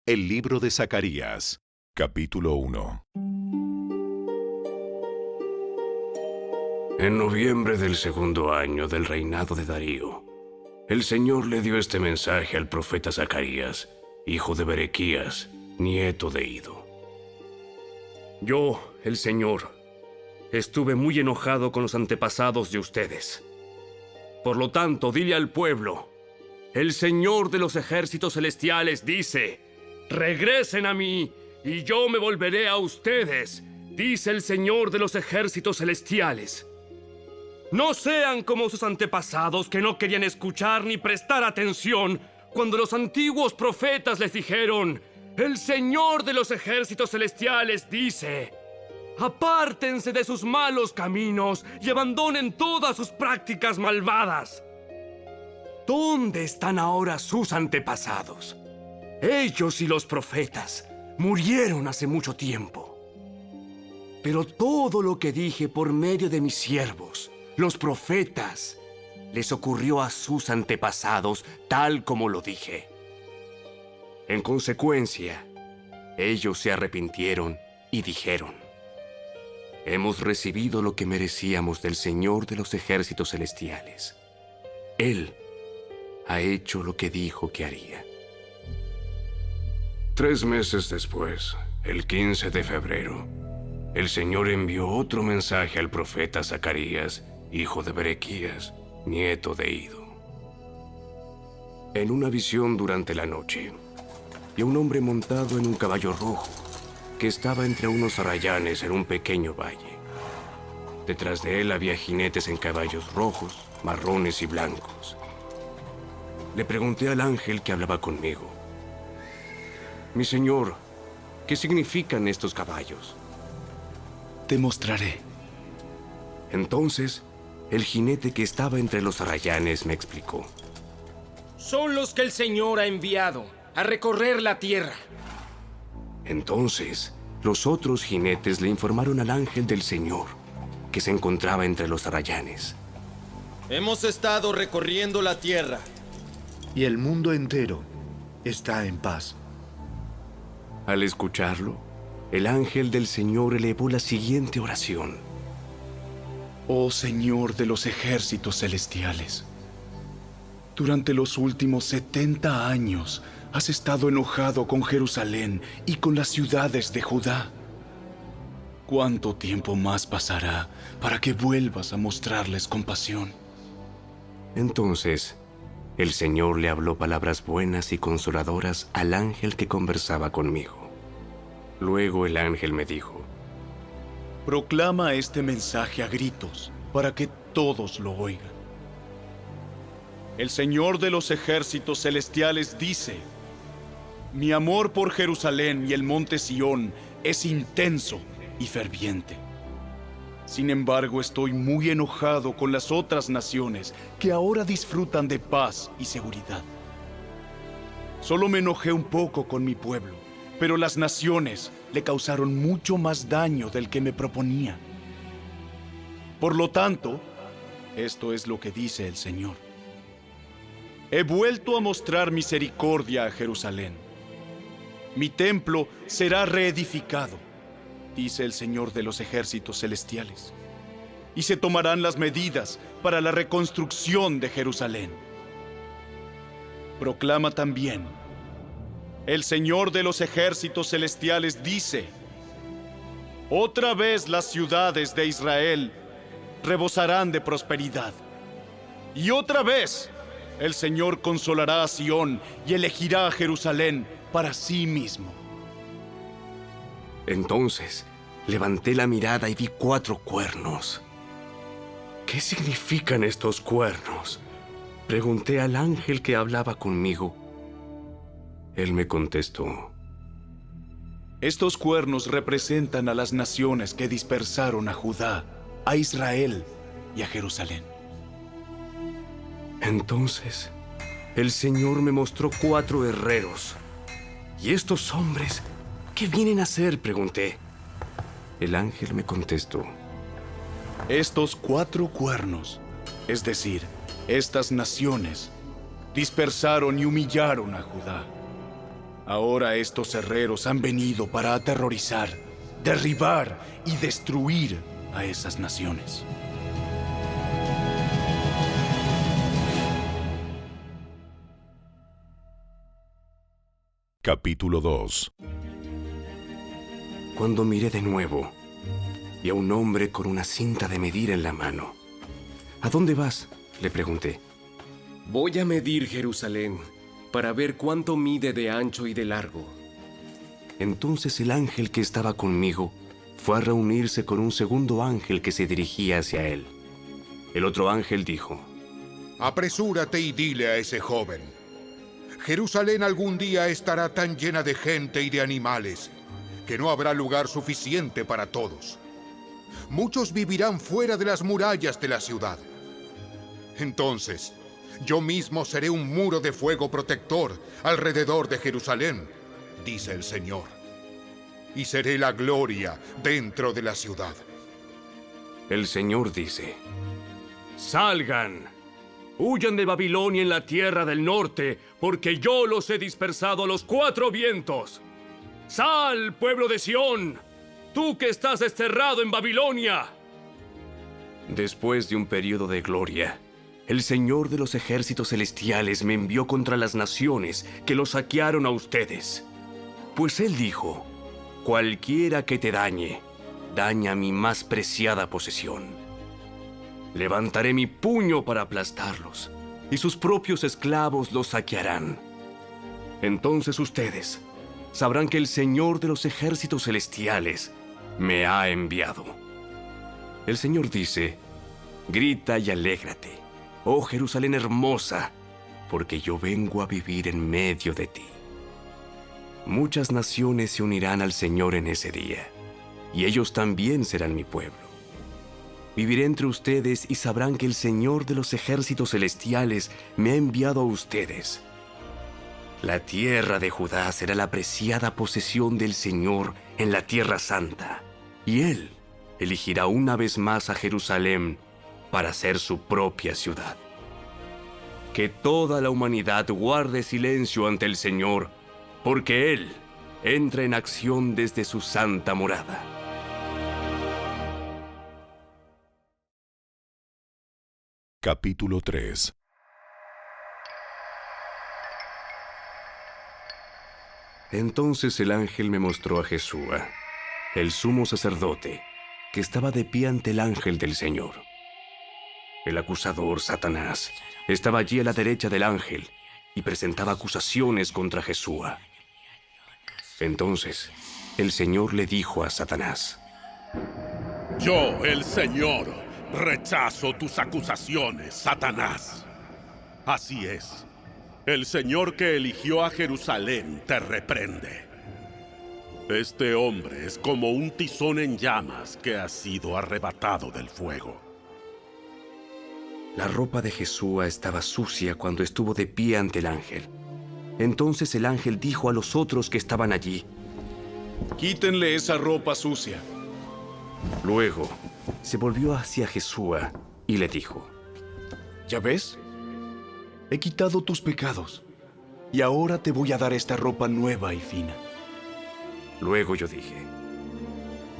El libro de Zacarías, capítulo 1. En noviembre del segundo año del reinado de Darío, el Señor le dio este mensaje al profeta Zacarías, hijo de Berequías, nieto de Ido. Yo, el Señor, estuve muy enojado con los antepasados de ustedes. Por lo tanto, dile al pueblo, el Señor de los ejércitos celestiales dice, regresen a mí, y yo me volveré a ustedes, dice el Señor de los ejércitos celestiales. No sean como sus antepasados que no querían escuchar ni prestar atención cuando los antiguos profetas les dijeron, el Señor de los ejércitos celestiales dice, apártense de sus malos caminos y abandonen todas sus prácticas malvadas. ¿Dónde están ahora sus antepasados? Ellos y los profetas murieron hace mucho tiempo. Pero todo lo que dije por medio de mis siervos, los profetas, les ocurrió a sus antepasados tal como lo dije. En consecuencia, ellos se arrepintieron y dijeron, hemos recibido lo que merecíamos del Señor de los ejércitos celestiales. Él ha hecho lo que dijo que haría. 3 meses después, el 15 de febrero, el Señor envió otro mensaje al profeta Zacarías, hijo de Berequías, nieto de Ido. En una visión durante la noche, vi a un hombre montado en un caballo rojo, que estaba entre unos arrayanes en un pequeño valle. Detrás de él había jinetes en caballos rojos, marrones y blancos. Le pregunté al ángel que hablaba conmigo, mi señor, ¿qué significan estos caballos? Te mostraré. Entonces, el jinete que estaba entre los arrayanes me explicó. Son los que el Señor ha enviado a recorrer la tierra. Entonces, los otros jinetes le informaron al ángel del Señor, que se encontraba entre los arrayanes. Hemos estado recorriendo la tierra. Y el mundo entero está en paz. Al escucharlo, el ángel del Señor elevó la siguiente oración. Oh Señor de los ejércitos celestiales, durante los últimos 70 años has estado enojado con Jerusalén y con las ciudades de Judá. ¿Cuánto tiempo más pasará para que vuelvas a mostrarles compasión? Entonces, el Señor le habló palabras buenas y consoladoras al ángel que conversaba conmigo. Luego el ángel me dijo, proclama este mensaje a gritos para que todos lo oigan. El Señor de los ejércitos celestiales dice, mi amor por Jerusalén y el monte Sión es intenso y ferviente. Sin embargo, estoy muy enojado con las otras naciones que ahora disfrutan de paz y seguridad. Solo me enojé un poco con mi pueblo, pero las naciones le causaron mucho más daño del que me proponían. Por lo tanto, esto es lo que dice el Señor. He vuelto a mostrar misericordia a Jerusalén. Mi templo será reedificado, dice el Señor de los ejércitos celestiales, y se tomarán las medidas para la reconstrucción de Jerusalén. Proclama también, el Señor de los ejércitos celestiales dice, otra vez las ciudades de Israel rebosarán de prosperidad, y otra vez el Señor consolará a Sión y elegirá a Jerusalén para sí mismo. Entonces, levanté la mirada y vi 4 cuernos. ¿Qué significan estos cuernos? Pregunté al ángel que hablaba conmigo. Él me contestó. Estos cuernos representan a las naciones que dispersaron a Judá, a Israel y a Jerusalén. Entonces, el Señor me mostró 4 herreros. ¿Y estos hombres qué vienen a hacer?, pregunté. El ángel me contestó. Estos 4 cuernos, es decir, estas naciones, dispersaron y humillaron a Judá. Ahora estos herreros han venido para aterrorizar, derribar y destruir a esas naciones. Capítulo 2. Cuando miré de nuevo, vi a un hombre con una cinta de medir en la mano. ¿A dónde vas?, le pregunté. Voy a medir Jerusalén para ver cuánto mide de ancho y de largo. Entonces el ángel que estaba conmigo fue a reunirse con un segundo ángel que se dirigía hacia él. El otro ángel dijo: Apresúrate y dile a ese joven: Jerusalén algún día estará tan llena de gente y de animales que no habrá lugar suficiente para todos. Muchos vivirán fuera de las murallas de la ciudad. Entonces, yo mismo seré un muro de fuego protector alrededor de Jerusalén, dice el Señor, y seré la gloria dentro de la ciudad. El Señor dice: ¡Salgan! ¡Huyan de Babilonia en la tierra del norte, porque yo los he dispersado a los 4 vientos! ¡Sal, pueblo de Sión! ¡Tú que estás desterrado en Babilonia! Después de un periodo de gloria, el Señor de los ejércitos celestiales me envió contra las naciones que los saquearon a ustedes. Pues Él dijo: cualquiera que te dañe, daña mi más preciada posesión. Levantaré mi puño para aplastarlos, y sus propios esclavos los saquearán. Entonces ustedes sabrán que el Señor de los ejércitos celestiales me ha enviado. El Señor dice: grita y alégrate, oh Jerusalén hermosa, porque yo vengo a vivir en medio de ti. Muchas naciones se unirán al Señor en ese día, y ellos también serán mi pueblo. Viviré entre ustedes y sabrán que el Señor de los ejércitos celestiales me ha enviado a ustedes. La tierra de Judá será la preciada posesión del Señor en la tierra santa, y Él elegirá una vez más a Jerusalén para ser su propia ciudad. Que toda la humanidad guarde silencio ante el Señor, porque Él entra en acción desde su santa morada. Capítulo 3. Entonces el ángel me mostró a Jesúa, el sumo sacerdote, que estaba de pie ante el ángel del Señor. El acusador, Satanás, estaba allí a la derecha del ángel y presentaba acusaciones contra Jesúa. Entonces el Señor le dijo a Satanás: Yo, el Señor, rechazo tus acusaciones, Satanás. Así es. El Señor que eligió a Jerusalén te reprende. Este hombre es como un tizón en llamas que ha sido arrebatado del fuego. La ropa de Jesúa estaba sucia cuando estuvo de pie ante el ángel. Entonces el ángel dijo a los otros que estaban allí: Quítenle esa ropa sucia. Luego se volvió hacia Jesúa y le dijo: ¿Ya ves? He quitado tus pecados, y ahora te voy a dar esta ropa nueva y fina. Luego yo dije: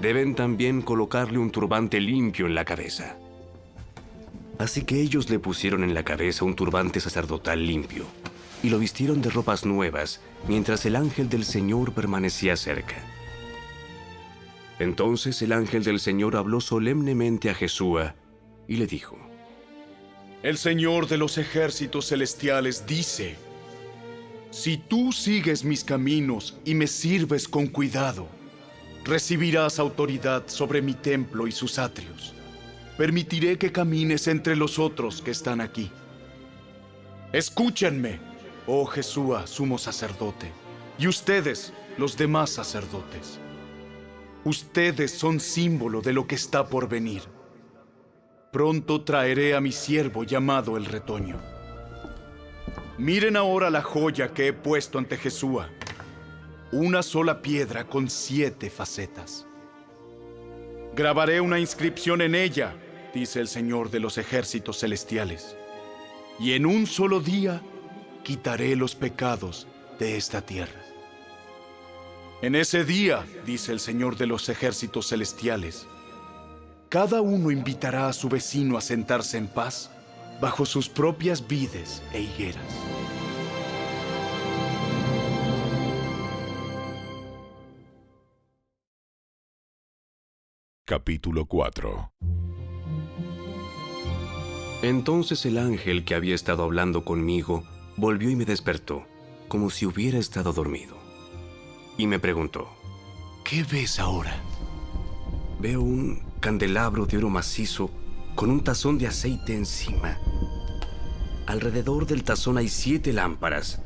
deben también colocarle un turbante limpio en la cabeza. Así que ellos le pusieron en la cabeza un turbante sacerdotal limpio, y lo vistieron de ropas nuevas, mientras el ángel del Señor permanecía cerca. Entonces el ángel del Señor habló solemnemente a Jesúa y le dijo: El Señor de los ejércitos celestiales dice: si tú sigues mis caminos y me sirves con cuidado, recibirás autoridad sobre mi templo y sus atrios. Permitiré que camines entre los otros que están aquí. Escúchenme, oh Jesúa, sumo sacerdote, y ustedes, los demás sacerdotes. Ustedes son símbolo de lo que está por venir. Pronto traeré a mi siervo llamado el retoño. Miren ahora la joya que he puesto ante Jesúa. Una sola piedra con 7 facetas. Grabaré una inscripción en ella, dice el Señor de los ejércitos celestiales. Y en un solo día quitaré los pecados de esta tierra. En ese día, dice el Señor de los ejércitos celestiales, cada uno invitará a su vecino a sentarse en paz bajo sus propias vides e higueras. Capítulo 4. Entonces el ángel que había estado hablando conmigo volvió y me despertó, como si hubiera estado dormido. Y me preguntó: ¿Qué ves ahora? Veo un candelabro de oro macizo con un tazón de aceite encima. Alrededor del tazón hay 7 lámparas,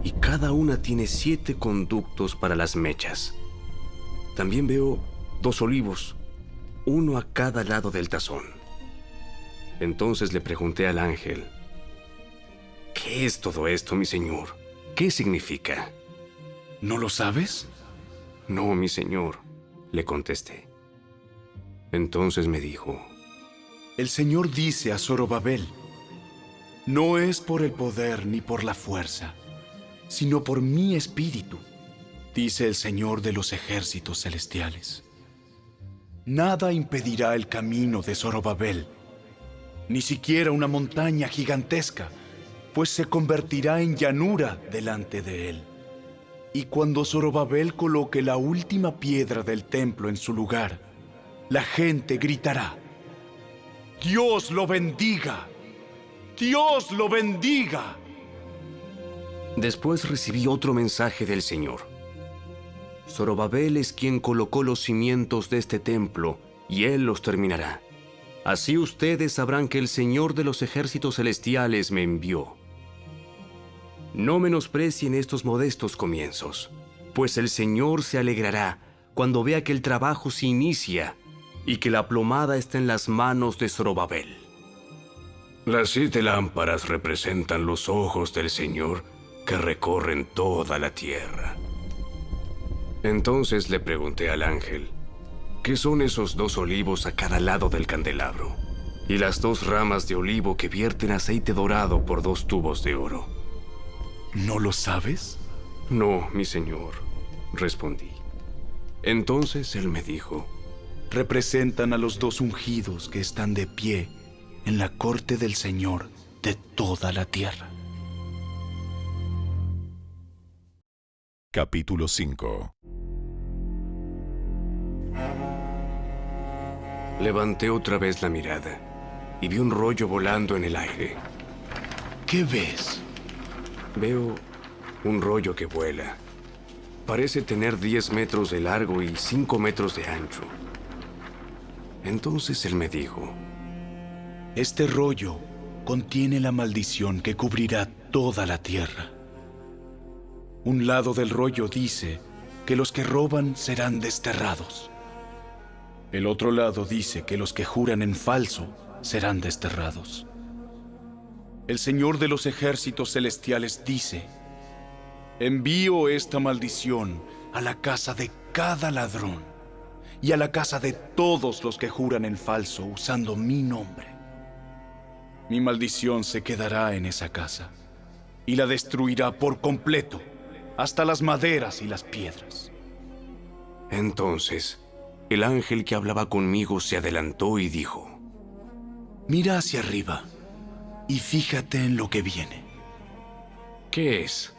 y cada una tiene 7 conductos para las mechas. También veo 2 olivos, uno a cada lado del tazón. Entonces le pregunté al ángel: ¿qué es todo esto, mi señor? ¿Qué significa? ¿No lo sabes? No, mi señor, le contesté. Entonces me dijo: El Señor dice a Zorobabel, no es por el poder ni por la fuerza, sino por mi espíritu, dice el Señor de los ejércitos celestiales. Nada impedirá el camino de Zorobabel, ni siquiera una montaña gigantesca, pues se convertirá en llanura delante de él. Y cuando Zorobabel coloque la última piedra del templo en su lugar, la gente gritará: ¡Dios lo bendiga! ¡Dios lo bendiga! Después recibí otro mensaje del Señor. Zorobabel es quien colocó los cimientos de este templo, y él los terminará. Así ustedes sabrán que el Señor de los ejércitos celestiales me envió. No menosprecien estos modestos comienzos, pues el Señor se alegrará cuando vea que el trabajo se inicia y que la plomada está en las manos de Zorobabel. Las 7 lámparas representan los ojos del Señor que recorren toda la tierra. Entonces le pregunté al ángel: ¿qué son esos 2 olivos a cada lado del candelabro? Y las 2 ramas de olivo que vierten aceite dorado por 2 tubos de oro. ¿No lo sabes? No, mi señor, respondí. Entonces él me dijo: representan a los 2 ungidos que están de pie en la corte del Señor de toda la tierra. Capítulo 5. Levanté otra vez la mirada y vi un rollo volando en el aire. ¿Qué ves? Veo un rollo que vuela. Parece tener 10 metros de largo y 5 metros de ancho. Entonces él me dijo: este rollo contiene la maldición que cubrirá toda la tierra. Un lado del rollo dice que los que roban serán desterrados. El otro lado dice que los que juran en falso serán desterrados. El Señor de los ejércitos celestiales dice: envío esta maldición a la casa de cada ladrón y a la casa de todos los que juran en falso usando mi nombre. Mi maldición se quedará en esa casa y la destruirá por completo, hasta las maderas y las piedras. Entonces, el ángel que hablaba conmigo se adelantó y dijo: mira hacia arriba y fíjate en lo que viene. ¿Qué es?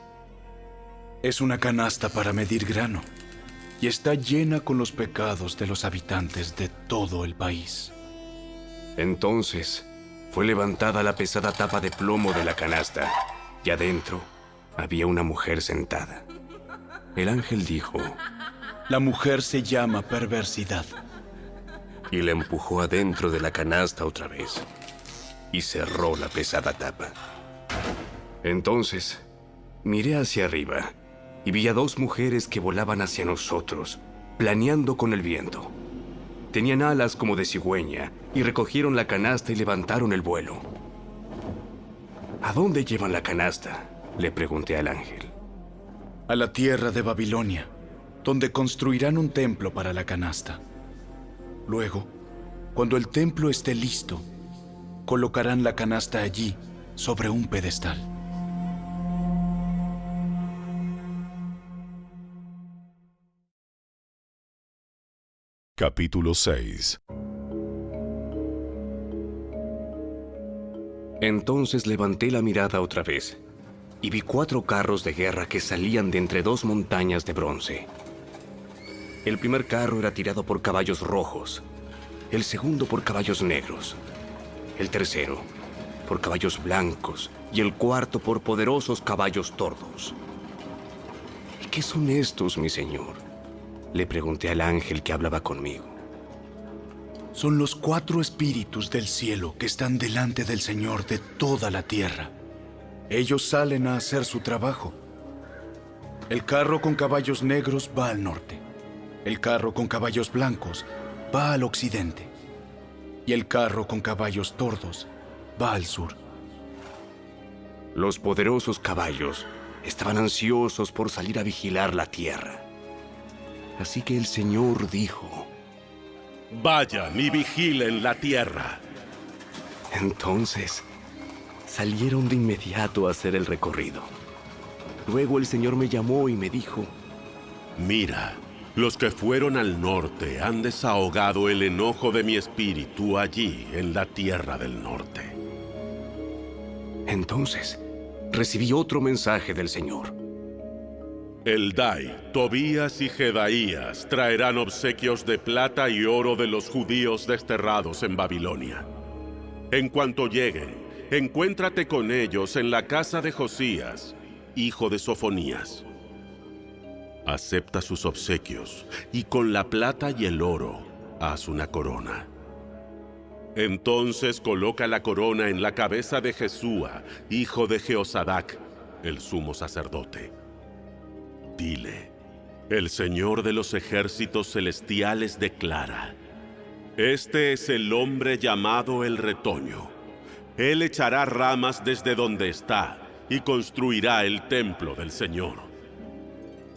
Es una canasta para medir grano y está llena con los pecados de los habitantes de todo el país. Entonces fue levantada la pesada tapa de plomo de la canasta y adentro había una mujer sentada. El ángel dijo: la mujer se llama perversidad. Y la empujó adentro de la canasta otra vez y cerró la pesada tapa. Entonces miré hacia arriba y vi a 2 mujeres que volaban hacia nosotros, planeando con el viento. Tenían alas como de cigüeña y recogieron la canasta y levantaron el vuelo. ¿A dónde llevan la canasta?, le pregunté al ángel. A la tierra de Babilonia, donde construirán un templo para la canasta. Luego, cuando el templo esté listo, colocarán la canasta allí, sobre un pedestal. Capítulo 6. Entonces levanté la mirada otra vez, y vi 4 carros de guerra que salían de entre 2 montañas de bronce. El primer carro era tirado por caballos rojos, el segundo por caballos negros, el tercero por caballos blancos y el cuarto por poderosos caballos tordos. ¿Y qué son estos, mi señor?, le pregunté al ángel que hablaba conmigo. Son los 4 espíritus del cielo que están delante del Señor de toda la tierra. Ellos salen a hacer su trabajo. El carro con caballos negros va al norte. El carro con caballos blancos va al occidente. Y el carro con caballos tordos va al sur. Los poderosos caballos estaban ansiosos por salir a vigilar la tierra. Así que el Señor dijo: Vayan y vigilen la tierra. Entonces salieron de inmediato a hacer el recorrido. Luego el Señor me llamó y me dijo: Mira, los que fueron al norte han desahogado el enojo de mi espíritu allí en la tierra del norte. Entonces recibí otro mensaje del Señor. Eldai, Tobías y Jedaías traerán obsequios de plata y oro de los judíos desterrados en Babilonia. En cuanto lleguen, encuéntrate con ellos en la casa de Josías, hijo de Sofonías. Acepta sus obsequios y con la plata y el oro haz una corona. Entonces coloca la corona en la cabeza de Jesúa, hijo de Jehozadak, el sumo sacerdote. Dile: el Señor de los ejércitos celestiales declara: este es el hombre llamado el retoño. Él echará ramas desde donde está y construirá el templo del Señor.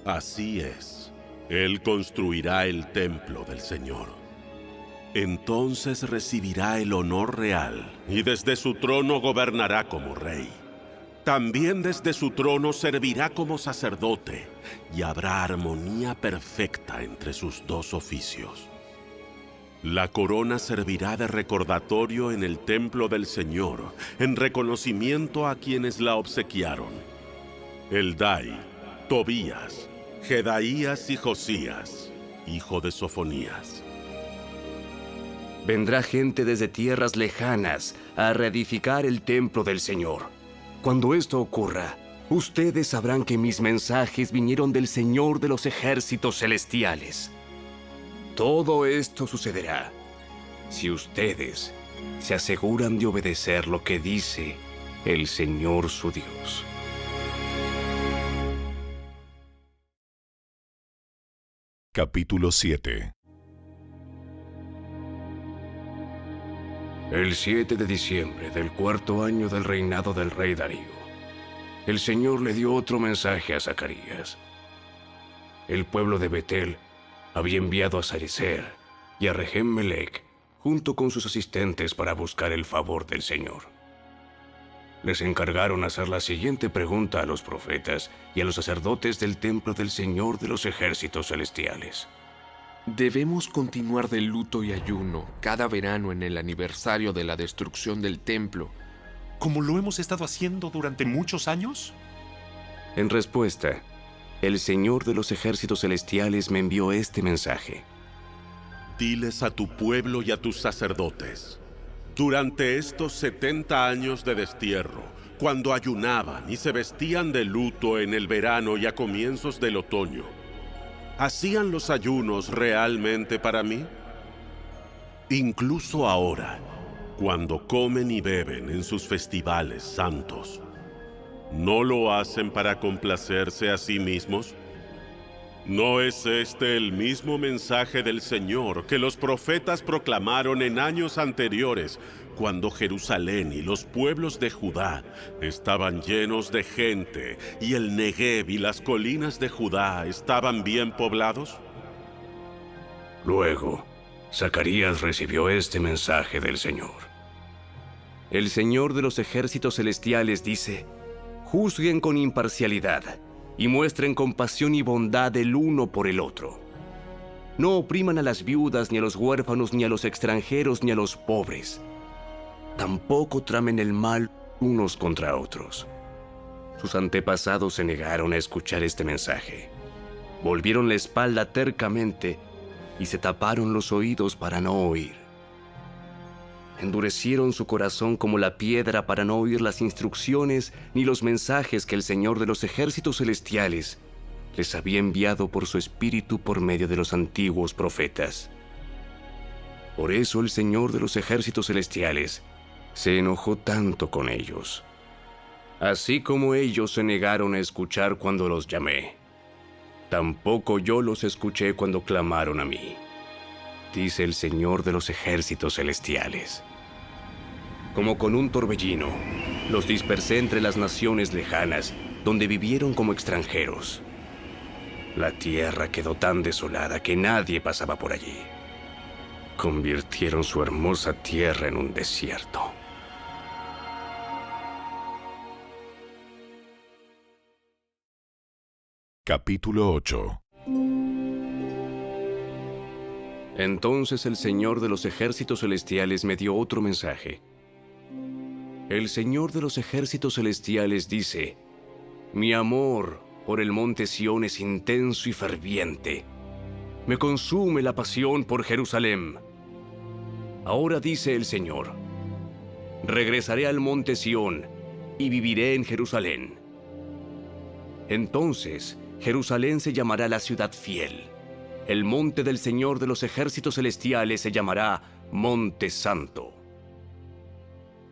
Así es, Él construirá el templo del Señor. Entonces recibirá el honor real y desde su trono gobernará como rey. También desde su trono servirá como sacerdote y habrá armonía perfecta entre sus 2 oficios. La corona servirá de recordatorio en el templo del Señor, en reconocimiento a quienes la obsequiaron: Eldai, Tobías, Jedaías y Josías, hijo de Sofonías. Vendrá gente desde tierras lejanas a reedificar el templo del Señor. Cuando esto ocurra, ustedes sabrán que mis mensajes vinieron del Señor de los ejércitos celestiales. Todo esto sucederá si ustedes se aseguran de obedecer lo que dice el Señor su Dios. Capítulo 7. El 7 de diciembre del 4º año del reinado del rey Darío, el Señor le dio otro mensaje a Zacarías. El pueblo de Betel había enviado a Sarecer y a Regem-Melech junto con sus asistentes para buscar el favor del Señor. Les encargaron hacer la siguiente pregunta a los profetas y a los sacerdotes del templo del Señor de los ejércitos celestiales. ¿Debemos continuar de luto y ayuno cada verano en el aniversario de la destrucción del templo, como lo hemos estado haciendo durante muchos años? En respuesta, el Señor de los ejércitos celestiales me envió este mensaje. Diles a tu pueblo y a tus sacerdotes: durante estos 70 años de destierro, cuando ayunaban y se vestían de luto en el verano y a comienzos del otoño, ¿hacían los ayunos realmente para mí? Incluso ahora, cuando comen y beben en sus festivales santos, ¿no lo hacen para complacerse a sí mismos? ¿No es este el mismo mensaje del Señor que los profetas proclamaron en años anteriores, cuando Jerusalén y los pueblos de Judá estaban llenos de gente y el Negev y las colinas de Judá estaban bien poblados? Luego, Zacarías recibió este mensaje del Señor. El Señor de los ejércitos celestiales dice: juzguen con imparcialidad y muestren compasión y bondad el uno por el otro. No opriman a las viudas, ni a los huérfanos, ni a los extranjeros, ni a los pobres. Tampoco tramen el mal unos contra otros. Sus antepasados se negaron a escuchar este mensaje. Volvieron la espalda tercamente y se taparon los oídos para no oír. Endurecieron su corazón como la piedra para no oír las instrucciones ni los mensajes que el Señor de los ejércitos celestiales les había enviado por su espíritu por medio de los antiguos profetas. Por eso el Señor de los ejércitos celestiales se enojó tanto con ellos, así como ellos se negaron a escuchar cuando los llamé. Tampoco yo los escuché cuando clamaron a mí, dice el Señor de los ejércitos celestiales. Como con un torbellino, los dispersé entre las naciones lejanas, donde vivieron como extranjeros. La tierra quedó tan desolada que nadie pasaba por allí. Convirtieron su hermosa tierra en un desierto. Capítulo 8. Entonces el Señor de los ejércitos celestiales me dio otro mensaje. El Señor de los ejércitos celestiales dice: mi amor por el monte Sión es intenso y ferviente. Me consume la pasión por Jerusalén. Ahora dice el Señor: regresaré al monte Sión y viviré en Jerusalén. Entonces Jerusalén se llamará la ciudad fiel. El monte del Señor de los ejércitos celestiales se llamará Monte Santo.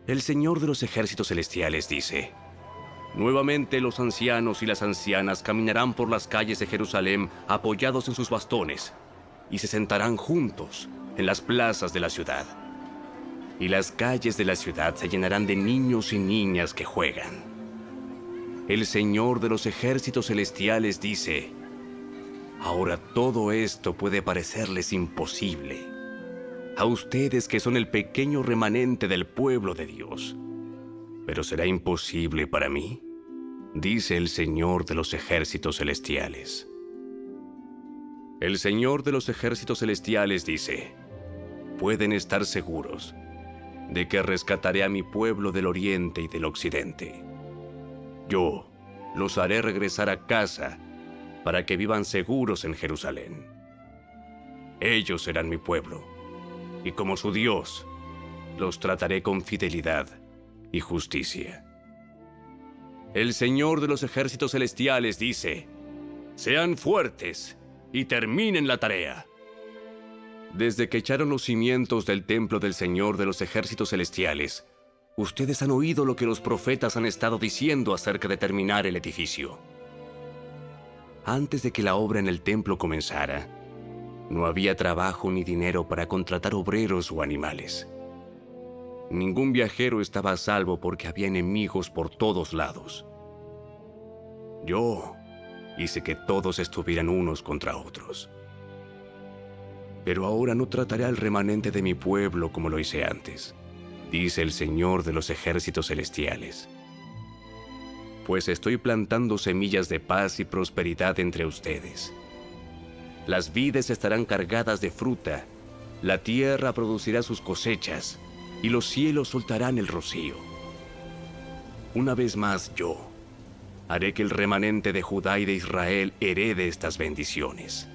El Señor de los ejércitos celestiales dice: nuevamente los ancianos y las ancianas caminarán por las calles de Jerusalén apoyados en sus bastones, y se sentarán juntos en las plazas de la ciudad. Y las calles de la ciudad se llenarán de niños y niñas que juegan. El Señor de los ejércitos celestiales dice: ahora todo esto puede parecerles imposible a ustedes que son el pequeño remanente del pueblo de Dios. ¿Pero será imposible para mí?, dice el Señor de los ejércitos celestiales. El Señor de los ejércitos celestiales dice: pueden estar seguros de que rescataré a mi pueblo del oriente y del occidente. Yo los haré regresar a casa para que vivan seguros en Jerusalén. Ellos serán mi pueblo, y como su Dios, los trataré con fidelidad y justicia. El Señor de los ejércitos celestiales dice: sean fuertes y terminen la tarea. Desde que echaron los cimientos del templo del Señor de los ejércitos celestiales, ustedes han oído lo que los profetas han estado diciendo acerca de terminar el edificio. Antes de que la obra en el templo comenzara, no había trabajo ni dinero para contratar obreros o animales. Ningún viajero estaba a salvo porque había enemigos por todos lados. Yo hice que todos estuvieran unos contra otros. Pero ahora no trataré al remanente de mi pueblo como lo hice antes, dice el Señor de los ejércitos celestiales. Pues estoy plantando semillas de paz y prosperidad entre ustedes. Las vides estarán cargadas de fruta, la tierra producirá sus cosechas, y los cielos soltarán el rocío. Una vez más yo haré que el remanente de Judá y de Israel herede estas bendiciones.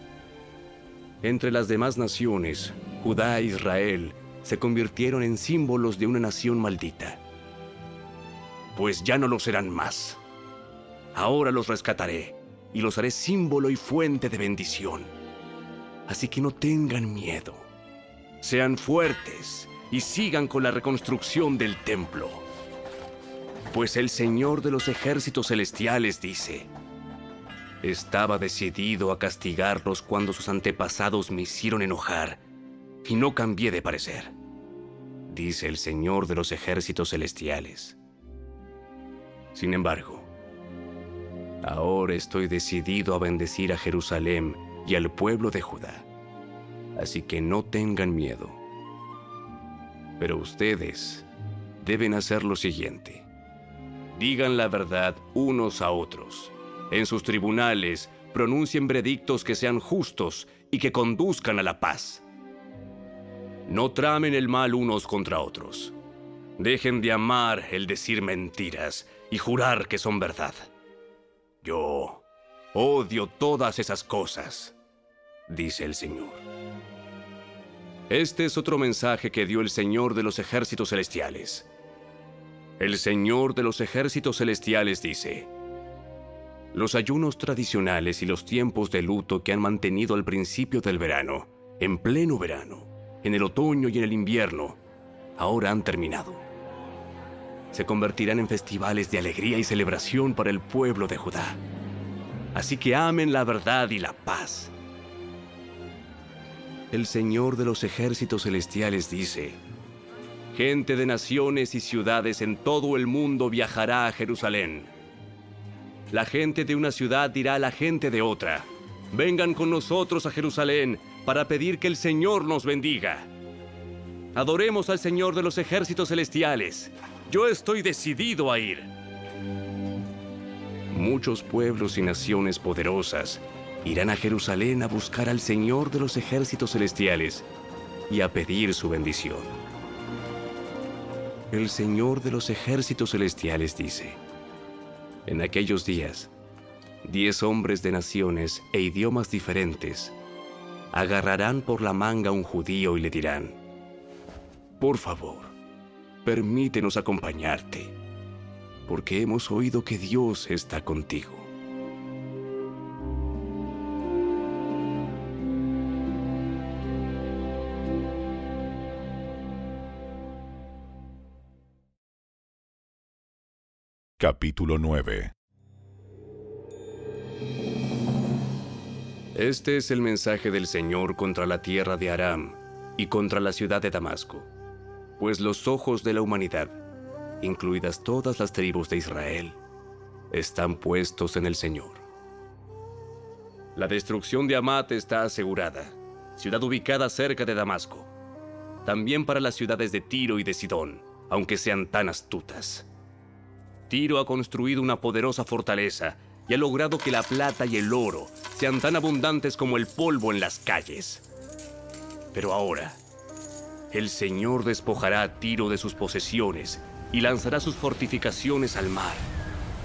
Entre las demás naciones, Judá e Israel se convirtieron en símbolos de una nación maldita. Pues ya no lo serán más. Ahora los rescataré y los haré símbolo y fuente de bendición. Así que no tengan miedo. Sean fuertes y sigan con la reconstrucción del templo. Pues el Señor de los ejércitos celestiales dice: estaba decidido a castigarlos cuando sus antepasados me hicieron enojar, y no cambié de parecer, dice el Señor de los ejércitos celestiales. Sin embargo, ahora estoy decidido a bendecir a Jerusalén y al pueblo de Judá, así que no tengan miedo. Pero ustedes deben hacer lo siguiente: digan la verdad unos a otros. En sus tribunales pronuncien veredictos que sean justos y que conduzcan a la paz. No tramen el mal unos contra otros. Dejen de amar el decir mentiras y jurar que son verdad. Yo odio todas esas cosas, dice el Señor. Este es otro mensaje que dio el Señor de los ejércitos celestiales. El Señor de los ejércitos celestiales dice: los ayunos tradicionales y los tiempos de luto que han mantenido al principio del verano, en pleno verano, en el otoño y en el invierno, ahora han terminado. Se convertirán en festivales de alegría y celebración para el pueblo de Judá. Así que amen la verdad y la paz. El Señor de los ejércitos celestiales dice: gente de naciones y ciudades en todo el mundo viajará a Jerusalén. La gente de una ciudad dirá a la gente de otra: vengan con nosotros a Jerusalén para pedir que el Señor nos bendiga. Adoremos al Señor de los ejércitos celestiales. Yo estoy decidido a ir. Muchos pueblos y naciones poderosas irán a Jerusalén a buscar al Señor de los ejércitos celestiales y a pedir su bendición. El Señor de los ejércitos celestiales dice: en aquellos días, 10 hombres de naciones e idiomas diferentes agarrarán por la manga a un judío y le dirán: por favor, permítenos acompañarte, porque hemos oído que Dios está contigo. Capítulo 9. Este es el mensaje del Señor contra la tierra de Aram y contra la ciudad de Damasco, pues los ojos de la humanidad, incluidas todas las tribus de Israel, están puestos en el Señor. La destrucción de Hamat está asegurada, ciudad ubicada cerca de Damasco. También para las ciudades de Tiro y de Sidón, aunque sean tan astutas. Tiro ha construido una poderosa fortaleza y ha logrado que la plata y el oro sean tan abundantes como el polvo en las calles. Pero ahora, el Señor despojará a Tiro de sus posesiones y lanzará sus fortificaciones al mar,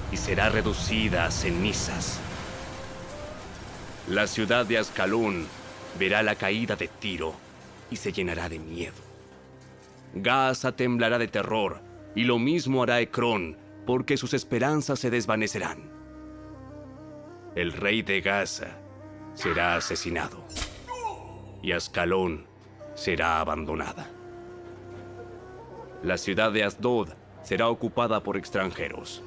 y será reducida a cenizas. La ciudad de Ascalón verá la caída de Tiro y se llenará de miedo. Gaza temblará de terror, y lo mismo hará Ecrón, porque sus esperanzas se desvanecerán. El rey de Gaza será asesinado, y Ascalón será abandonada. La ciudad de Asdod será ocupada por extranjeros.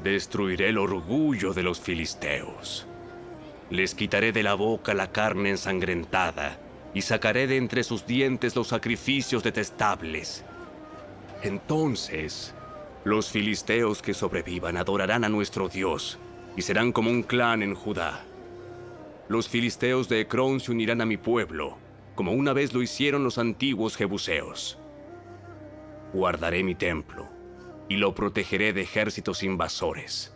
Destruiré el orgullo de los filisteos. Les quitaré de la boca la carne ensangrentada, y sacaré de entre sus dientes los sacrificios detestables. Entonces, los filisteos que sobrevivan adorarán a nuestro Dios y serán como un clan en Judá. Los filisteos de Ecrón se unirán a mi pueblo, como una vez lo hicieron los antiguos jebuseos. Guardaré mi templo y lo protegeré de ejércitos invasores.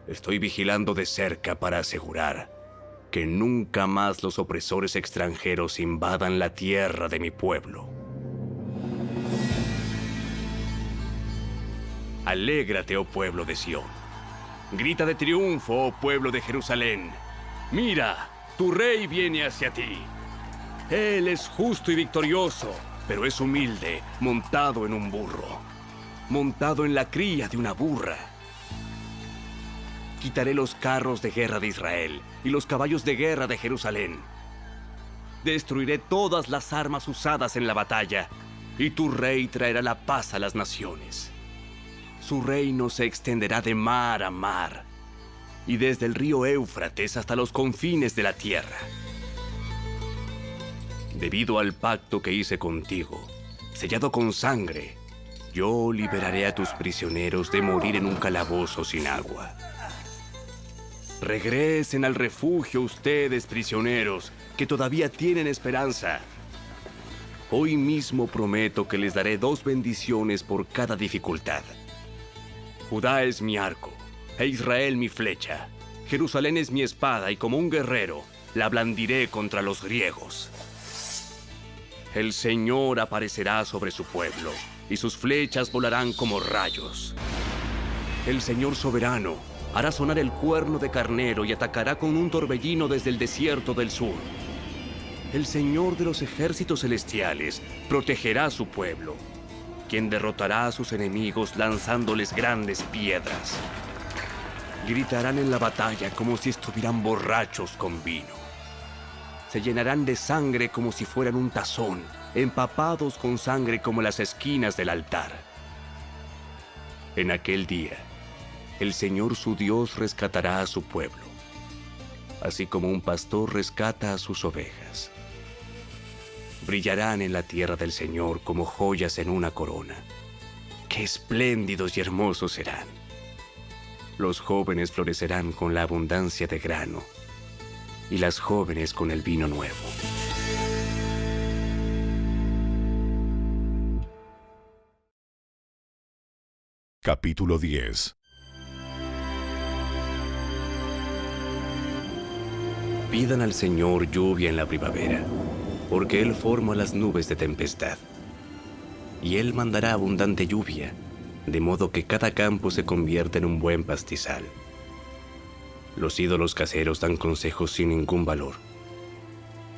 Estoy vigilando de cerca para asegurar que nunca más los opresores extranjeros invadan la tierra de mi pueblo. Alégrate, oh pueblo de Sión. Grita de triunfo, oh pueblo de Jerusalén. Mira, tu rey viene hacia ti. Él es justo y victorioso, pero es humilde, montado en un burro, montado en la cría de una burra. Quitaré los carros de guerra de Israel y los caballos de guerra de Jerusalén. Destruiré todas las armas usadas en la batalla, y tu rey traerá la paz a las naciones. Su reino se extenderá de mar a mar, y desde el río Éufrates hasta los confines de la tierra. Debido al pacto que hice contigo, sellado con sangre, yo liberaré a tus prisioneros de morir en un calabozo sin agua. Regresen al refugio ustedes, prisioneros, que todavía tienen esperanza. Hoy mismo prometo que les daré 2 bendiciones por cada dificultad. Judá es mi arco, e Israel mi flecha. Jerusalén es mi espada, y como un guerrero, la blandiré contra los griegos. El Señor aparecerá sobre su pueblo, y sus flechas volarán como rayos. El Señor soberano hará sonar el cuerno de carnero y atacará con un torbellino desde el desierto del sur. El Señor de los ejércitos celestiales protegerá a su pueblo, quien derrotará a sus enemigos lanzándoles grandes piedras. Gritarán en la batalla como si estuvieran borrachos con vino. Se llenarán de sangre como si fueran un tazón, empapados con sangre como las esquinas del altar. En aquel día, el Señor su Dios rescatará a su pueblo, así como un pastor rescata a sus ovejas. Brillarán en la tierra del Señor como joyas en una corona. ¡Qué espléndidos y hermosos serán! Los jóvenes florecerán con la abundancia de grano, y las jóvenes con el vino nuevo. Capítulo 10. Pidan al Señor lluvia en la primavera, porque Él forma las nubes de tempestad. Y Él mandará abundante lluvia, de modo que cada campo se convierta en un buen pastizal. Los ídolos caseros dan consejos sin ningún valor.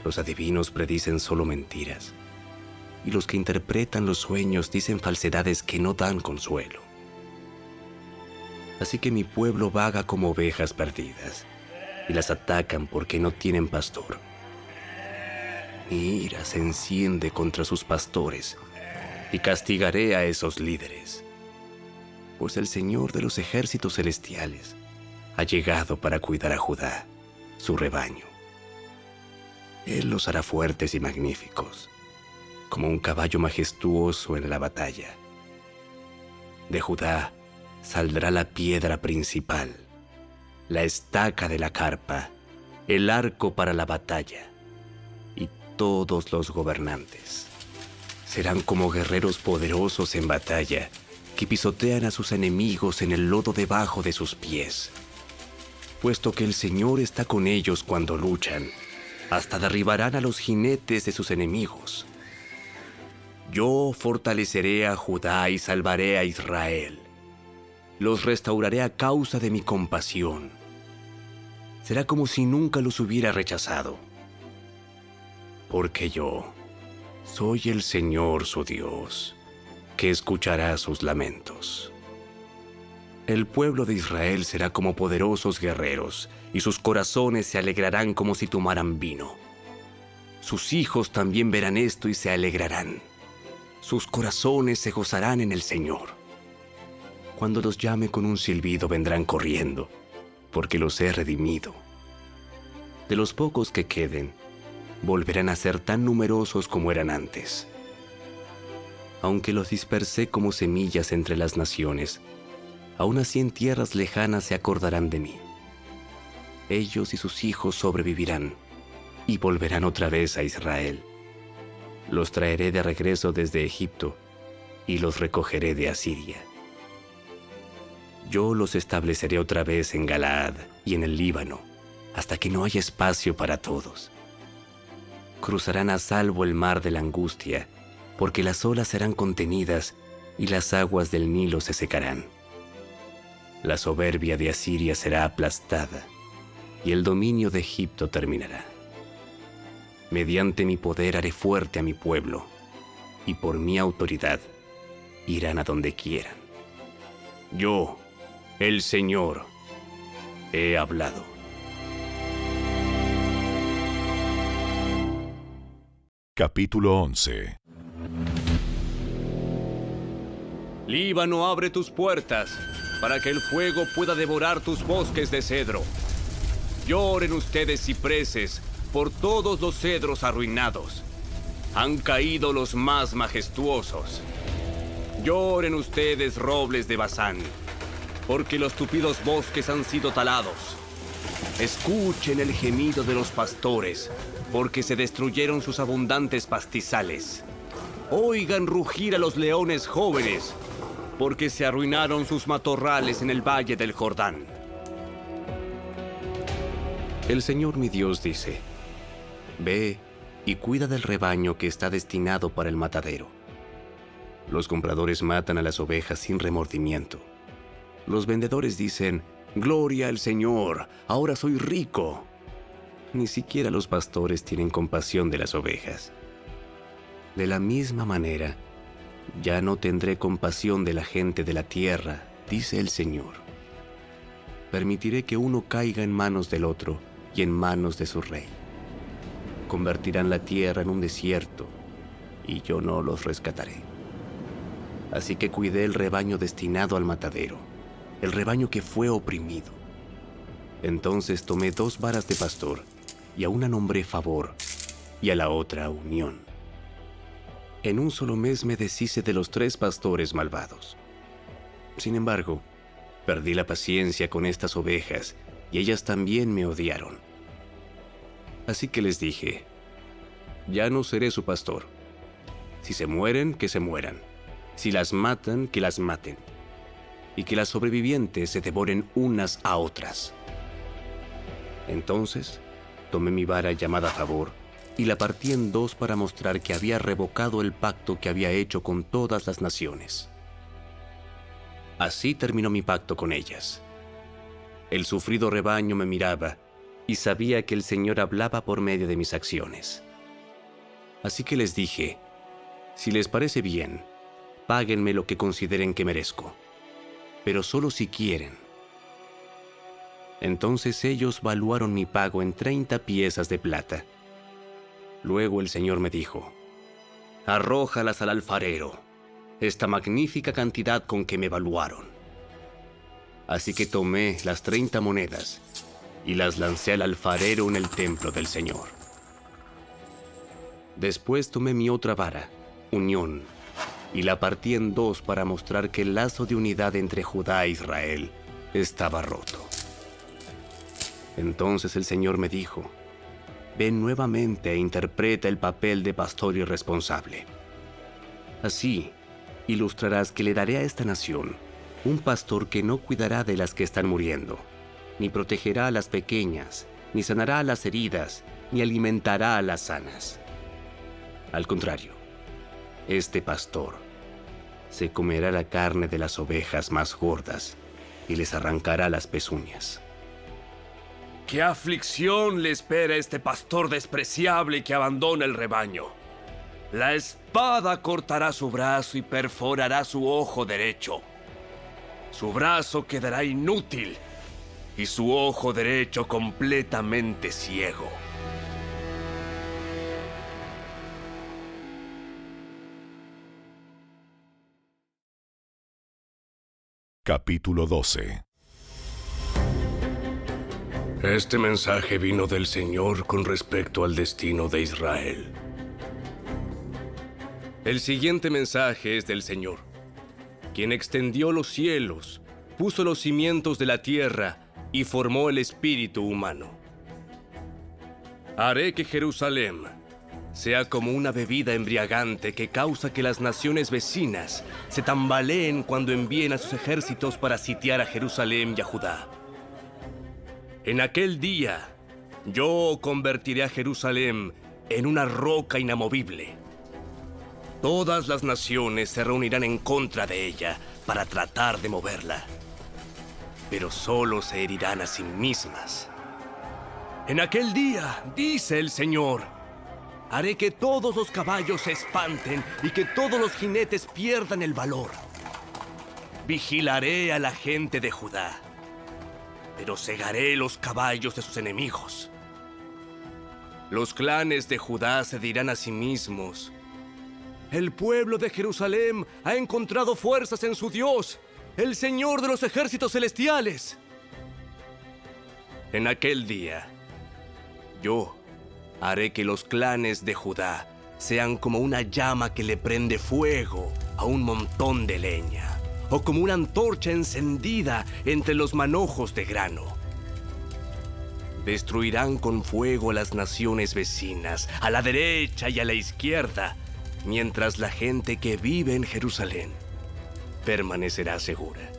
Los adivinos predicen solo mentiras, y los que interpretan los sueños dicen falsedades que no dan consuelo. Así que mi pueblo vaga como ovejas perdidas, y las atacan porque no tienen pastor. Mi ira se enciende contra sus pastores, y castigaré a esos líderes. Pues el Señor de los ejércitos celestiales ha llegado para cuidar a Judá, su rebaño. Él los hará fuertes y magníficos, como un caballo majestuoso en la batalla. De Judá saldrá la piedra principal, la estaca de la carpa, el arco para la batalla, y todos los gobernantes serán como guerreros poderosos en batalla, que pisotean a sus enemigos en el lodo debajo de sus pies. Puesto que el Señor está con ellos cuando luchan, hasta derribarán a los jinetes de sus enemigos. Yo fortaleceré a Judá y salvaré a Israel. Los restauraré a causa de mi compasión. Será como si nunca los hubiera rechazado. Porque yo soy el Señor su Dios, que escuchará sus lamentos. El pueblo de Israel será como poderosos guerreros, y sus corazones se alegrarán como si tomaran vino. Sus hijos también verán esto y se alegrarán. Sus corazones se gozarán en el Señor. Cuando los llame con un silbido vendrán corriendo, porque los he redimido. De los pocos que queden, volverán a ser tan numerosos como eran antes. Aunque los dispersé como semillas entre las naciones, aún así en tierras lejanas se acordarán de mí. Ellos y sus hijos sobrevivirán y volverán otra vez a Israel. Los traeré de regreso desde Egipto y los recogeré de Asiria. Yo los estableceré otra vez en Galaad y en el Líbano, hasta que no haya espacio para todos. Cruzarán a salvo el mar de la angustia, porque las olas serán contenidas y las aguas del Nilo se secarán. La soberbia de Asiria será aplastada, y el dominio de Egipto terminará. Mediante mi poder haré fuerte a mi pueblo, y por mi autoridad irán a donde quieran. Yo, el Señor, he hablado. Capítulo 11. Líbano, abre tus puertas, para que el fuego pueda devorar tus bosques de cedro. Lloren ustedes, cipreses, por todos los cedros arruinados. Han caído los más majestuosos. Lloren ustedes, robles de Basán, porque los tupidos bosques han sido talados. Escuchen el gemido de los pastores, porque se destruyeron sus abundantes pastizales. Oigan rugir a los leones jóvenes, porque se arruinaron sus matorrales en el valle del Jordán. El Señor mi Dios dice: Ve y cuida del rebaño que está destinado para el matadero. Los compradores matan a las ovejas sin remordimiento. Los vendedores dicen: Gloria al Señor, ahora soy rico. Ni siquiera los pastores tienen compasión de las ovejas. De la misma manera, ya no tendré compasión de la gente de la tierra, dice el Señor. Permitiré que uno caiga en manos del otro y en manos de su rey. Convertirán la tierra en un desierto, y yo no los rescataré. Así que cuidé el rebaño destinado al matadero, el rebaño que fue oprimido. Entonces tomé 2 varas de pastor, y a una nombré favor, y a la otra unión. En un solo mes me deshice de los 3 pastores malvados. Sin embargo, perdí la paciencia con estas ovejas, y ellas también me odiaron. Así que les dije: ya no seré su pastor. Si se mueren, que se mueran. Si las matan, que las maten. Y que las sobrevivientes se devoren unas a otras. Entonces, tomé mi vara llamada favor y la partí en 2 para mostrar que había revocado el pacto que había hecho con todas las naciones. Así terminó mi pacto con ellas. El sufrido rebaño me miraba y sabía que el Señor hablaba por medio de mis acciones. Así que les dije: si les parece bien, páguenme lo que consideren que merezco, pero solo si quieren. Entonces ellos valuaron mi pago en 30 piezas de plata. Luego el Señor me dijo: arrójalas al alfarero, esta magnífica cantidad con que me valuaron. Así que tomé las 30 monedas y las lancé al alfarero en el templo del Señor. Después tomé mi otra vara, unión, y la partí en 2 para mostrar que el lazo de unidad entre Judá e Israel estaba roto. Entonces el Señor me dijo: ven nuevamente e interpreta el papel de pastor irresponsable. Así ilustrarás que le daré a esta nación un pastor que no cuidará de las que están muriendo, ni protegerá a las pequeñas, ni sanará a las heridas, ni alimentará a las sanas. Al contrario, este pastor se comerá la carne de las ovejas más gordas y les arrancará las pezuñas. ¿Qué aflicción le espera a este pastor despreciable que abandona el rebaño? La espada cortará su brazo y perforará su ojo derecho. Su brazo quedará inútil y su ojo derecho completamente ciego. Capítulo 12. Este mensaje vino del Señor con respecto al destino de Israel. El siguiente mensaje es del Señor, quien extendió los cielos, puso los cimientos de la tierra y formó el espíritu humano. Haré que Jerusalén sea como una bebida embriagante que causa que las naciones vecinas se tambaleen cuando envíen a sus ejércitos para sitiar a Jerusalén y a Judá. En aquel día, yo convertiré a Jerusalén en una roca inamovible. Todas las naciones se reunirán en contra de ella para tratar de moverla, pero solo se herirán a sí mismas. En aquel día, dice el Señor, haré que todos los caballos se espanten y que todos los jinetes pierdan el valor. Vigilaré a la gente de Judá, pero cegaré los caballos de sus enemigos. Los clanes de Judá se dirán a sí mismos: el pueblo de Jerusalén ha encontrado fuerzas en su Dios, el Señor de los ejércitos celestiales. En aquel día, yo haré que los clanes de Judá sean como una llama que le prende fuego a un montón de leña, o como una antorcha encendida entre los manojos de grano. Destruirán con fuego a las naciones vecinas, a la derecha y a la izquierda, mientras la gente que vive en Jerusalén permanecerá segura.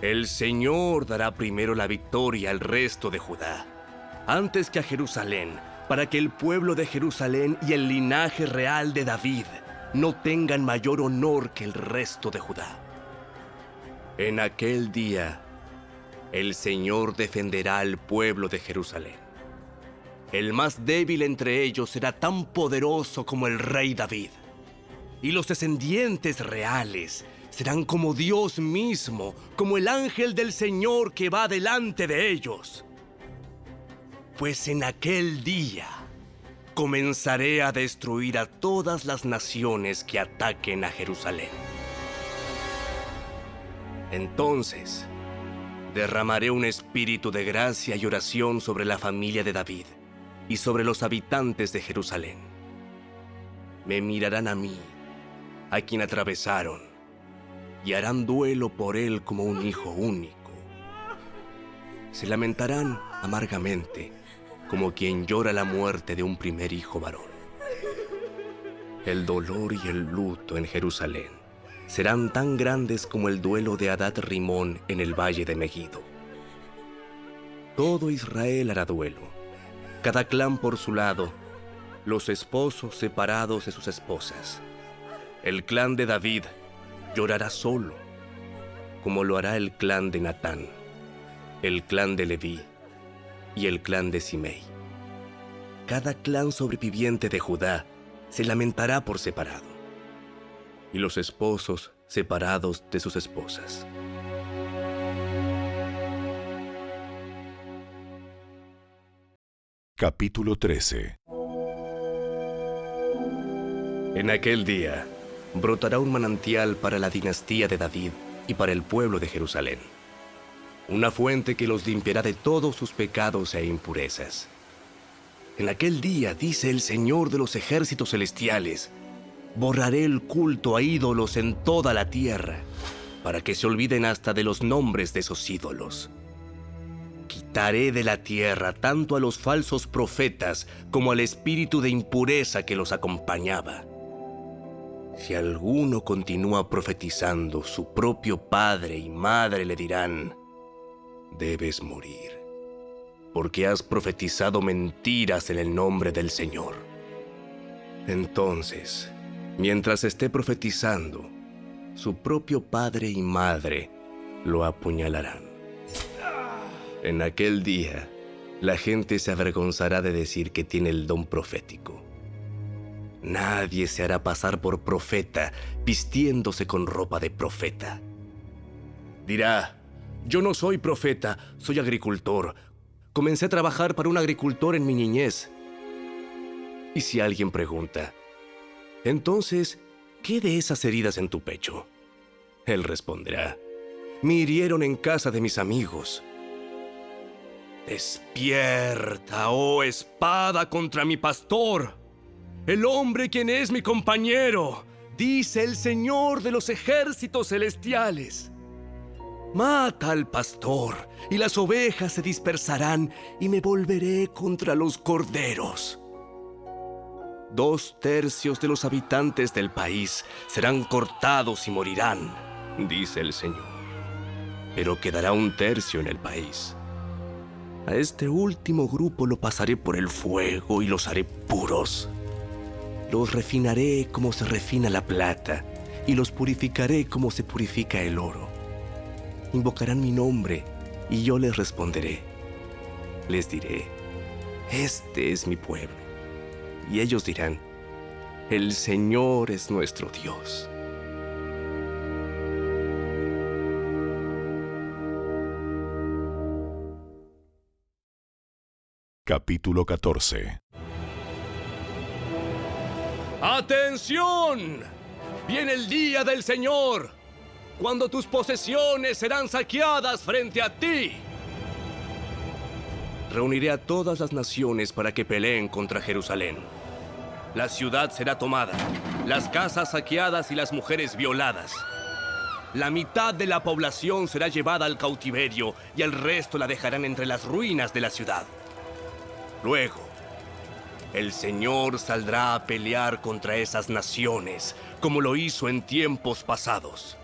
El Señor dará primero la victoria al resto de Judá, antes que a Jerusalén, para que el pueblo de Jerusalén y el linaje real de David no tengan mayor honor que el resto de Judá. En aquel día, el Señor defenderá al pueblo de Jerusalén. El más débil entre ellos será tan poderoso como el rey David, y los descendientes reales serán como Dios mismo, como el ángel del Señor que va delante de ellos. Pues en aquel día comenzaré a destruir a todas las naciones que ataquen a Jerusalén. Entonces, derramaré un espíritu de gracia y oración sobre la familia de David y sobre los habitantes de Jerusalén. Me mirarán a mí, a quien atravesaron, y harán duelo por él como un hijo único. Se lamentarán amargamente, como quien llora la muerte de un primer hijo varón. El dolor y el luto en Jerusalén serán tan grandes como el duelo de Hadad Rimón en el valle de Megiddo. Todo Israel hará duelo, cada clan por su lado, los esposos separados de sus esposas. El clan de David llorará solo, como lo hará el clan de Natán, el clan de Leví y el clan de Simei. Cada clan sobreviviente de Judá se lamentará por separado, y los esposos separados de sus esposas. Capítulo 13. En aquel día brotará un manantial para la dinastía de David y para el pueblo de Jerusalén, una fuente que los limpiará de todos sus pecados e impurezas. En aquel día, dice el Señor de los ejércitos celestiales, borraré el culto a ídolos en toda la tierra, para que se olviden hasta de los nombres de esos ídolos. Quitaré de la tierra tanto a los falsos profetas como al espíritu de impureza que los acompañaba. Si alguno continúa profetizando, su propio padre y madre le dirán: debes morir, porque has profetizado mentiras en el nombre del Señor. Entonces, mientras esté profetizando, su propio padre y madre lo apuñalarán. En aquel día, la gente se avergonzará de decir que tiene el don profético. Nadie se hará pasar por profeta vistiéndose con ropa de profeta. Dirá: yo no soy profeta, soy agricultor. Comencé a trabajar para un agricultor en mi niñez. Y si alguien pregunta: entonces, ¿qué de esas heridas en tu pecho? Él responderá: me hirieron en casa de mis amigos. Despierta, oh espada, contra mi pastor, el hombre quien es mi compañero, dice el Señor de los ejércitos celestiales. Mata al pastor, y las ovejas se dispersarán, y me volveré contra los corderos. 2/3 de los habitantes del país serán cortados y morirán, dice el Señor. Pero quedará 1/3 en el país. A este último grupo lo pasaré por el fuego y los haré puros. Los refinaré como se refina la plata, y los purificaré como se purifica el oro. Invocarán mi nombre, y yo les responderé. Les diré: este es mi pueblo. Y ellos dirán: el Señor es nuestro Dios. Capítulo 14. ¡Atención! Viene el día del Señor, cuando tus posesiones serán saqueadas frente a ti. Reuniré a todas las naciones para que peleen contra Jerusalén. La ciudad será tomada, las casas saqueadas y las mujeres violadas. La mitad de la población será llevada al cautiverio y el resto la dejarán entre las ruinas de la ciudad. Luego, el Señor saldrá a pelear contra esas naciones, como lo hizo en tiempos pasados.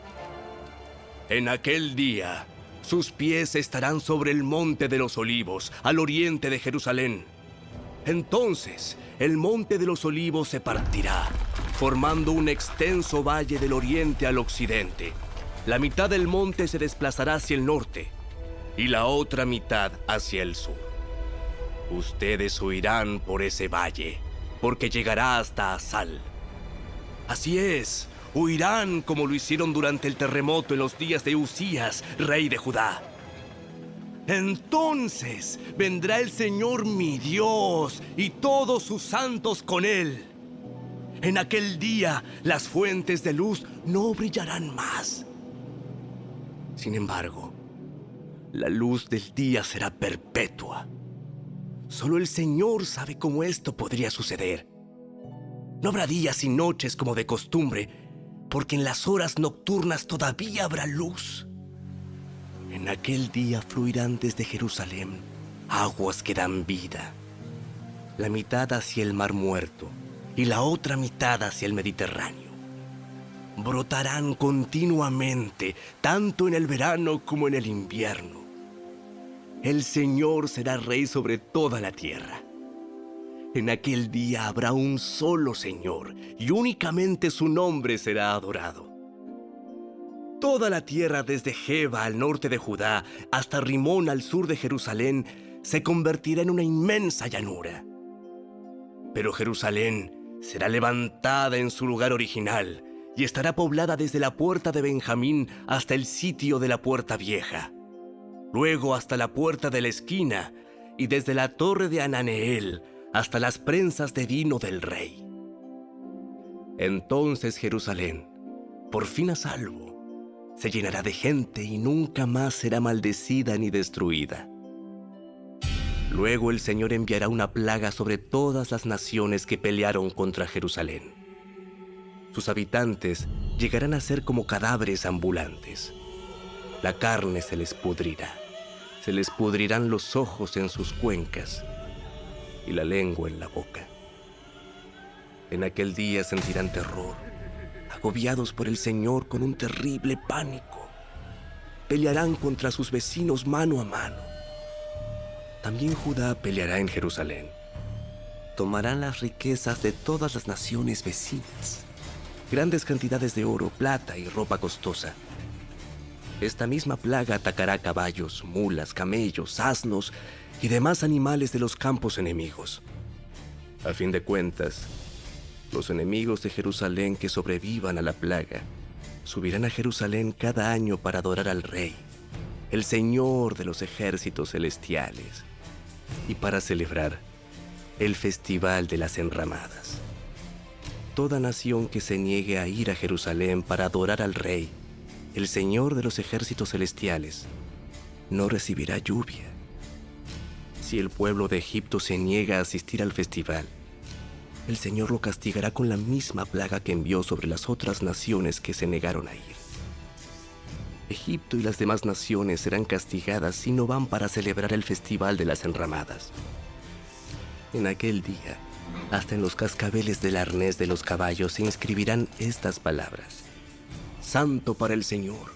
En aquel día, Sus pies estarán sobre el monte de los olivos, al oriente de Jerusalén. Entonces, el monte de los olivos se partirá, formando un extenso valle del oriente al occidente. La mitad del monte se desplazará hacia el norte y la otra mitad hacia el sur. Ustedes huirán por ese valle, porque llegará hasta Asal. Así es, huirán como lo hicieron durante el terremoto en los días de Usías, rey de Judá. Entonces vendrá el Señor mi Dios y todos sus santos con él. En aquel día las fuentes de luz no brillarán más. Sin embargo, la luz del día será perpetua. Solo el Señor sabe cómo esto podría suceder. No habrá días y noches como de costumbre, porque en las horas nocturnas todavía habrá luz. En aquel día fluirán desde Jerusalén aguas que dan vida, la mitad hacia el Mar Muerto y la otra mitad hacia el Mediterráneo. Brotarán continuamente, tanto en el verano como en el invierno. El Señor será rey sobre toda la tierra. En aquel día habrá un solo Señor, y únicamente su nombre será adorado. Toda la tierra desde Geba al norte de Judá hasta Rimón al sur de Jerusalén se convertirá en una inmensa llanura. Pero Jerusalén será levantada en su lugar original y estará poblada desde la puerta de Benjamín hasta el sitio de la puerta vieja, luego hasta la puerta de la esquina y desde la torre de Ananeel hasta las prensas de vino del rey. Entonces Jerusalén, por fin a salvo, se llenará de gente y nunca más será maldecida ni destruida. Luego el Señor enviará una plaga sobre todas las naciones que pelearon contra Jerusalén. Sus habitantes llegarán a ser como cadáveres ambulantes. La carne se les pudrirá, se les pudrirán los ojos en sus cuencas y la lengua en la boca. En aquel día sentirán terror, agobiados por el Señor con un terrible pánico. Pelearán contra sus vecinos mano a mano. También Judá peleará en Jerusalén. Tomarán las riquezas de todas las naciones vecinas, grandes cantidades de oro, plata y ropa costosa. Esta misma plaga atacará caballos, mulas, camellos, asnos y demás animales de los campos enemigos. A fin de cuentas, los enemigos de Jerusalén que sobrevivan a la plaga subirán a Jerusalén cada año para adorar al Rey, el Señor de los ejércitos celestiales, y para celebrar el Festival de las Enramadas. Toda nación que se niegue a ir a Jerusalén para adorar al Rey, el Señor de los ejércitos celestiales, no recibirá lluvia. Si el pueblo de Egipto se niega a asistir al festival, el Señor lo castigará con la misma plaga que envió sobre las otras naciones que se negaron a ir. Egipto y las demás naciones serán castigadas si no van para celebrar el Festival de las Enramadas. En aquel día, hasta en los cascabeles del arnés de los caballos se inscribirán estas palabras: Santo para el Señor.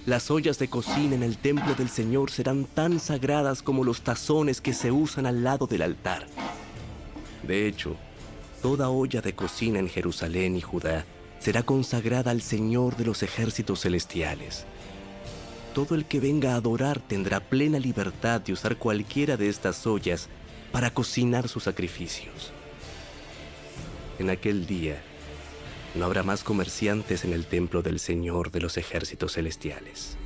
Las ollas de cocina en el templo del Señor serán tan sagradas como los tazones que se usan al lado del altar. De hecho, toda olla de cocina en Jerusalén y Judá será consagrada al Señor de los ejércitos celestiales. Todo el que venga a adorar tendrá plena libertad de usar cualquiera de estas ollas para cocinar sus sacrificios. En aquel día, no habrá más comerciantes en el templo del Señor de los ejércitos celestiales.